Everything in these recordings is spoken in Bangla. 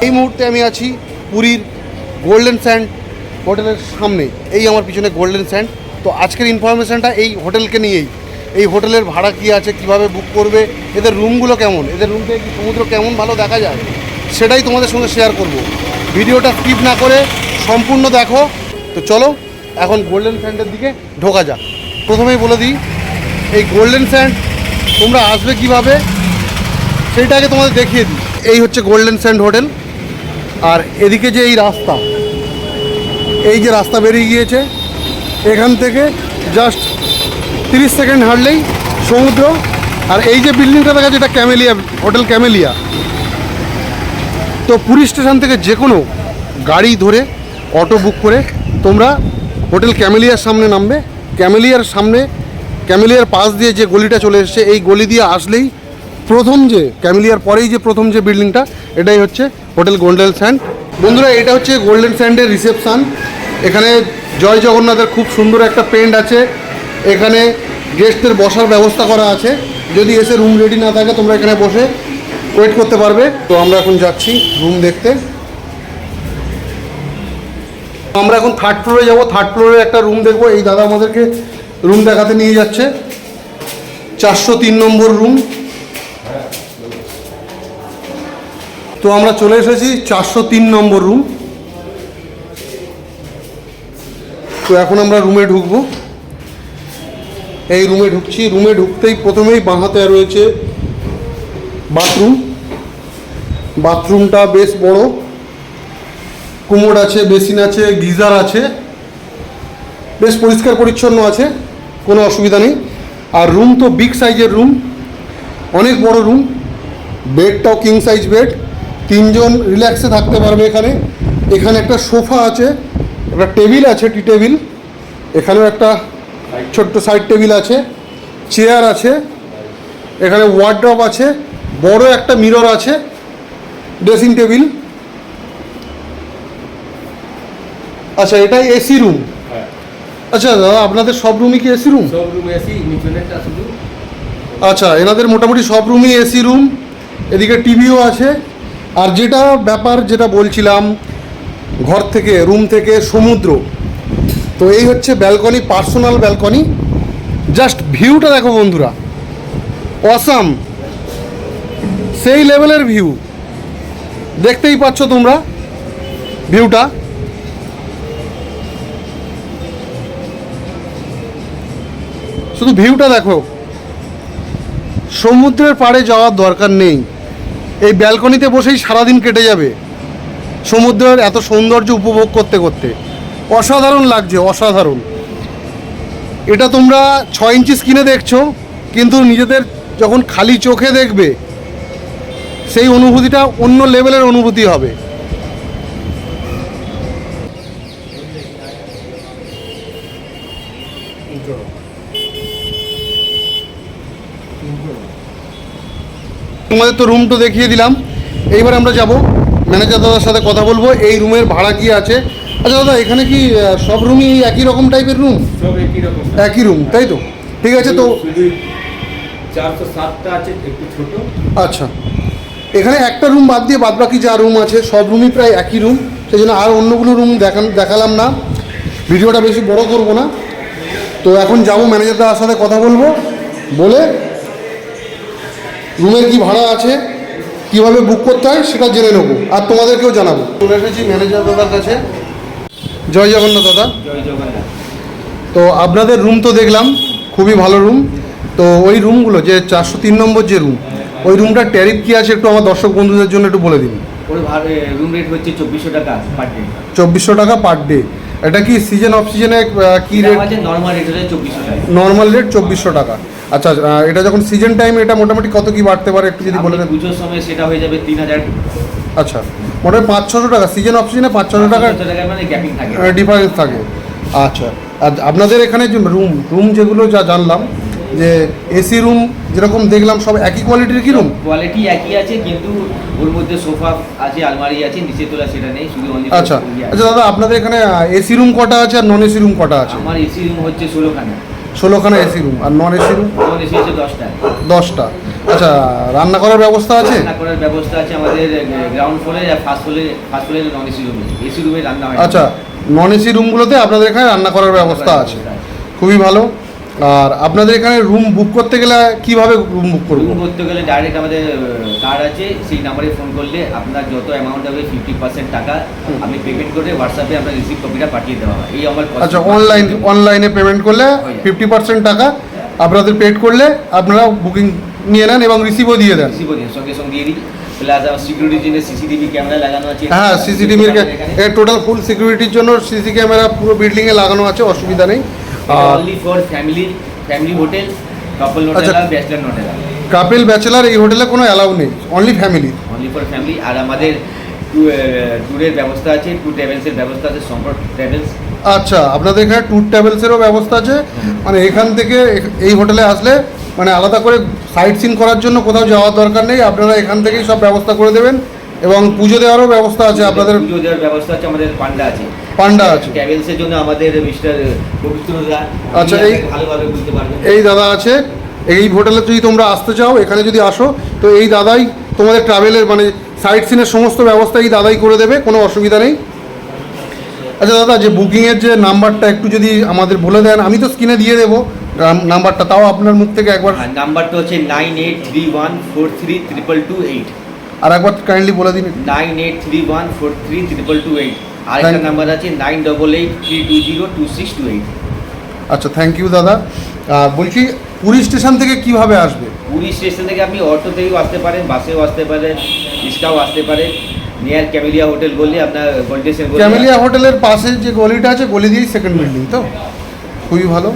এই মুহূর্তে আমি আছি পুরীর গোল্ডেন স্যান্ড হোটেলের সামনে। এই আমার পিছনে গোল্ডেন স্যান্ড। তো আজকের ইনফরমেশানটা এই হোটেলকে নিয়েই, এই হোটেলের ভাড়া কী আছে, কিভাবে বুক করবে, এদের রুমগুলো কেমন, এদের রুম থেকে কি সমুদ্র কেমন ভালো দেখা যায়, সেটাই তোমাদের সঙ্গে শেয়ার করব। ভিডিওটা স্কিপ না করে সম্পূর্ণ দেখো। তো চলো এখন গোল্ডেন স্যান্ডের দিকে ঢোকা যাক। প্রথমেই বলে দিই, এই গোল্ডেন স্যান্ড তোমরা আসবে কিভাবে সেইটাকে তোমাদের দেখিয়ে দিই। এই হচ্ছে গোল্ডেন স্যান্ড হোটেল, আর এদিকে যে এই রাস্তা, এই যে রাস্তা বেরিয়ে গিয়েছে, এখান থেকে জাস্ট 30 সেকেন্ড হাঁটলেই সমুদ্র। আর এই যে বিল্ডিংটা দেখা যাচ্ছে, এটা ক্যামেলিয়া হোটেল, ক্যামেলিয়া। তো পুরী স্টেশন থেকে যে কোনো গাড়ি ধরে, অটো বুক করে তোমরা হোটেল ক্যামেলিয়ার সামনে নামবে। ক্যামেলিয়ার সামনে, ক্যামেলিয়ার পাশ দিয়ে যে গলিটা চলে এসছে, এই গলি দিয়ে আসলেই প্রথম যে ক্যামেলিয়ার পরেই যে প্রথম যে বিল্ডিংটা, এটাই হচ্ছে হোটেল গোল্ডেন স্যান্ড। বন্ধুরা, এটা হচ্ছে গোল্ডেন স্যান্ডের রিসেপশান। এখানে জয় জগন্নাথের খুব সুন্দর একটা পেন্ট আছে। এখানে গেস্টদের বসার ব্যবস্থা করা আছে। যদি এসে রুম রেডি না থাকে, তোমরা এখানে বসে ওয়েট করতে পারবে। তো আমরা এখন যাচ্ছি রুম দেখতে। আমরা এখন 3rd ফ্লোরে যাবো। 3rd ফ্লোরে একটা রুম দেখবো। এই দাদা আমাদেরকে রুম দেখাতে নিয়ে যাচ্ছে। 403 নম্বর রুম। তো আমরা চলে এসেছি 403 নম্বর রুম। তো এখন আমরা রুমে ঢুকবো। এই রুমে ঢুকছি। রুমে ঢুকতেই প্রথমেই বাঁ হাতে রয়েছে বাথরুম। বাথরুমটা বেশ বড়, কুমোড আছে, বেসিন আছে, গিজার আছে, বেশ পরিষ্কার পরিচ্ছন্ন আছে, কোনো অসুবিধা নেই। আর রুম তো বিগ সাইজের রুম, অনেক বড় রুম। বেডটাও কিং সাইজ বেড, 3 জন রিল্যাক্সে থাকতে পারবে এখানে। এখানে একটা সোফা আছে, একটা টেবিল আছে, টি টেবিল। এখানেও একটা ছোট্ট সাইড টেবিল আছে, চেয়ার আছে। এখানে ওয়ার্ড্রপ আছে, বড় একটা মিরর আছে, ড্রেসিং টেবিল। আচ্ছা, এটাই এসি রুম? আচ্ছা দাদা, আপনাদের সব রুমই কি এসি রুম? সব রুম এসি, নিচনেরটা শুধু। আচ্ছা, এনাদের মোটামুটি সব রুমই এসি রুম। এদিকে টিভিও আছে। আর যেটা ব্যাপার, যেটা বলছিলাম, ঘর থেকে, রুম থেকে সমুদ্র। তো এই হচ্ছে ব্যালকনি, পার্সোনাল ব্যালকনি। জাস্ট ভিউটা দেখো বন্ধুরা, অসাম, সেই লেভেলের ভিউ। দেখতেই পাচ্ছ তোমরা ভিউটা। শুধু ভিউটা দেখো। সমুদ্রের পাড়ে যাওয়ার দরকার নেই, এই ব্যালকনিতে বসেই সারাদিন কেটে যাবে সমুদ্রের এত সৌন্দর্য উপভোগ করতে করতে। অসাধারণ লাগছে, অসাধারণ। এটা তোমরা 6 ইঞ্চি স্ক্রিনে দেখছো, কিন্তু নিজেদের যখন খালি চোখে দেখবে, সেই অনুভূতিটা অন্য লেভেলের অনুভূতি হবে। তোমাদের তো রুম তো দেখিয়ে দিলাম। এইবার আমরা যাব ম্যানেজার দাদার সাথে কথা বলবো, এই রুমের ভাড়া কি আছে। আচ্ছা দাদা, এখানে কি সব রুমই একই রকম টাইপের রুম? সব একই রকম, একই রুম, তাই তো? ঠিক আছে। তো 407টা আছে, একটু ছোট। আচ্ছা, এখানে একটা রুম বাদ দিয়ে বাদবাকি যা রুম আছে সব রুমই প্রায় একই রুম। সেই জন্য আর অন্যগুলো রুম দেখালাম না, ভিডিওটা বেশি বড় করব না। তো এখন যাবো ম্যানেজার দাদার সাথে কথা বলবো, বলে রুমের কি ভাড়া আছে, কিভাবে বুক করতে হয় সেটা জেনে নেবো, আর তোমাদেরকেও জানাবো। চলে এসেছি ম্যানেজার দাদার কাছে। জয় জগন্নাথ দাদা। জয় জগন্নাথ। তো আপনাদের রুম তো দেখলাম, খুবই ভালো রুম। তো ওই রুমগুলো, যে 403 নম্বর যে রুম, ওই রুমটার ট্যারিফ কী আছে একটু আমার দর্শক বন্ধুদের জন্য একটু বলে দিন। ওর রুম রেট হচ্ছে 2400 টাকা পার ডে। 2400 টাকা পার ডে। এটা কি সিজন অফ সিজনে কী রেট? নর্মাল রেট হচ্ছে 2400 টাকা। নর্মাল রেট 2400 টাকা। আচ্ছা, এটা যখন সিজন টাইম, এটা মোটামুটি কত কি বাড়তে পারে একটু যদি বলে দেন। পুজোর সময় সেটা হয়ে যাবে 3000। আচ্ছা, মোটামুটি 500-600 টাকা। সিজন অফ সিজনে 500-600 টাকা মানে গ্যাপিং থাকে, ডিফারেন্স থাকে। আচ্ছা, আর আপনাদের এখানে যে রুম যেগুলো যা জানলাম, যে এসি রুম যেরকম দেখলাম, সব একই কোয়ালিটির কি রুম? কোয়ালিটি একই আছে, কিন্তু ওর মধ্যে সোফা আছে, আলমারি আছে, নিচে তোলা সেটা নেই, শুধু অনলি। আচ্ছা আচ্ছা দাদা, আপনাদের এখানে এসি রুম কটা আছে আর নন এসি রুম কটা আছে? আমার এসি রুম হচ্ছে 16খানা। 16খানা এসি রুম, আর non AC room non AC হচ্ছে 10টা। 10টা। আচ্ছা, রান্না করার ব্যবস্থা আছে? রান্না করার ব্যবস্থা আছে আমাদের গ্রাউন্ড ফ্লোরে আর ফার্স্ট ফ্লোরে নন এসি রুমে, এসি রুমে রান্না হয় না। আচ্ছা, নন এসি রুমগুলোতে আপনাদের এখানে রান্না করার ব্যবস্থা আছে, খুবই ভালো। আর আপনাদের এখানে রুম বুক করতে গেলে কিভাবে রুম বুক করবো? রুম করতে গেলে ডাইরেক্ট আমাদের কার্ড আছে, সেই নাম্বারে ফোন করলে আপনার যত অ্যামাউন্ট হবে 50% টাকা আপনি পেমেন্ট করে হোয়াটসঅ্যাপে আপনার রিসিভ কপিটা পাঠিয়ে দেওয়া হয়। এই আমার আচ্ছা, অনলাইনে পেমেন্ট করলে 50% টাকা আপনাদের পেড করলে আপনারা বুকিং নিয়ে নেন এবং রিসিভও দিয়ে দেন? রিসিভ দিন, সঙ্গে সঙ্গে দিয়ে দিই। প্লাস আমার সিকিউরিটির জন্য সিসিটিভি ক্যামেরা লাগানো আছে। হ্যাঁ, সিসিটিভির টোটাল ফুল সিকিউরিটির জন্য সিসি ক্যামেরা পুরো বিল্ডিংয়ে লাগানো আছে, অসুবিধা নেই। Only for family hotel, couple hotel আর ব্যাচেলর হোটেল। কাপল ব্যাচেলার এই হোটেলে কোনো অ্যালাউ নেই, only family. Only for family. আর আমাদের ট্যুরের ব্যবস্থা আছে, ট্যুর ট্রাভেলসের ব্যবস্থা আছে, সম্পর্ক ট্রাভেলস। আচ্ছা, আপনাদের এখানে ট্যুর ট্রাভেলসেরও ব্যবস্থা আছে, মানে এখান থেকে এই হোটেলে আসলে মানে আলাদা করে সাইট সিন করার জন্য কোথাও যাওয়ার দরকার নেই, আপনারা এখান থেকেই সব ব্যবস্থা করে দেবেন। এবং পুজো দেওয়ারও ব্যবস্থা আছে আপনাদের? পুজো দেওয়ার ব্যবস্থা আছে, আমাদের পান্ডা আছে। পান্ডা আছে ট্রাভেলসের জন্য আমাদের মিস্টার পবিত্রদা। আচ্ছা, এই ভালোভাবে বুঝতে পারবেন। এই দাদা আছে। এই হোটেলে যদি তোমরা আসতে চাও, এখানে যদি আসো, তো এই দাদাই তোমাদের ট্রাভেলের মানে সাইট সিনের সমস্ত ব্যবস্থা এই দাদাই করে দেবে, কোনো অসুবিধা নেই। আচ্ছা দাদা, যে বুকিংয়ের যে নাম্বারটা একটু যদি আমাদের বলে দেন, আমি তো স্ক্রিনে দিয়ে দেবো নাম্বারটা, তাও আপনার মুখ থেকে একবার। নাম্বারটা হচ্ছে 9831432228। আর একবার কাইন্ডলি বলে দিন। 9831432228। আরেকটা নাম্বার আছে 9883202628। আচ্ছা, থ্যাংক ইউ দাদা। বলছি, পুরী স্টেশন থেকে কিভাবে আসবে? পুরী স্টেশন থেকে আপনি অটোতেও আসতে পারেন, বাসেও আসতে পারেন, রিক্সাও আসতে পারেন। নিয়ার ক্যামেলিয়া হোটেল বললে আপনার গোল্ডেশন। ক্যামেলিয়া হোটেলের পাশে যে গলিটা আছে, গলি দিয়েই সেকেন্ড বিল্ডিং, তো খুবই ভালো।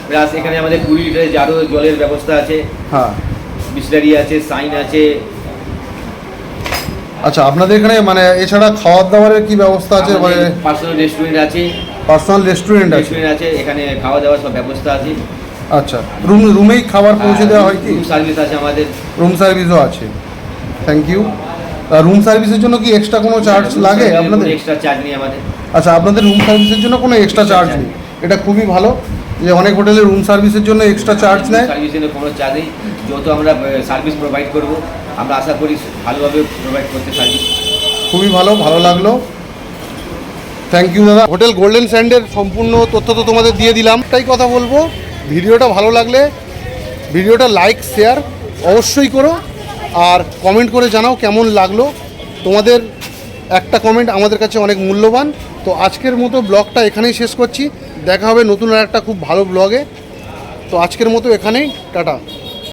প্লাস এখানে আমাদের পুরী আরও জলের ব্যবস্থা আছে। হ্যাঁ, বিসলারি আছে, সাইন আছে। আচ্ছা, আপনাদের এখানে মানে এছাড়া খাওয়ার দাওয়ারের কি ব্যবস্থা আছে? মানে পার্সোনাল রেস্টুরেন্ট আছে। পার্সোনাল রেস্টুরেন্ট আছে? আছে, এখানে খাওয়া দাওয়ার সব ব্যবস্থা আছে। আচ্ছা, রুমেই খাবার পৌঁছে দেওয়া হয় কি? রুম সার্ভিস আছে আমাদের। রুম সার্ভিসও আছে, থ্যাংক ইউ। রুম সার্ভিসের জন্য কি এক্সট্রা কোনো চার্জ লাগে আপনাদের? এক্সট্রা চার্জ নেই আমাদের। আচ্ছা, আপনাদের রুম সার্ভিসের জন্য কোনো এক্সট্রা চার্জ নেই, এটা খুবই ভালো যে অনেক হোটেলে রুম সার্ভিসের জন্য এক্সট্রা চার্জ নেয়। সার্ভিসের কোনো চার্জ নেই, যত আমরা সার্ভিস প্রোভাইড করব আমরা আশা করি ভালোভাবে প্রোভাইড করতে সার্ভিস। খুবই ভালো, ভালো লাগলো, থ্যাংক ইউ দাদা। হোটেল গোল্ডেন স্যান্ডের সম্পূর্ণ তথ্য তো তোমাদের দিয়ে দিলাম। তাই কথা বলবো, ভিডিওটা ভালো লাগলে ভিডিওটা লাইক শেয়ার অবশ্যই করো, আর কমেন্ট করে জানাও কেমন লাগলো। তোমাদের একটা কমেন্ট আমাদের কাছে অনেক মূল্যবান। তো আজকের মতো ব্লগটা এখানেই শেষ করছি, দেখা হবে নতুন আর একটা খুব ভালো ব্লগে। তো আজকের মতো এখানেই, টাটা।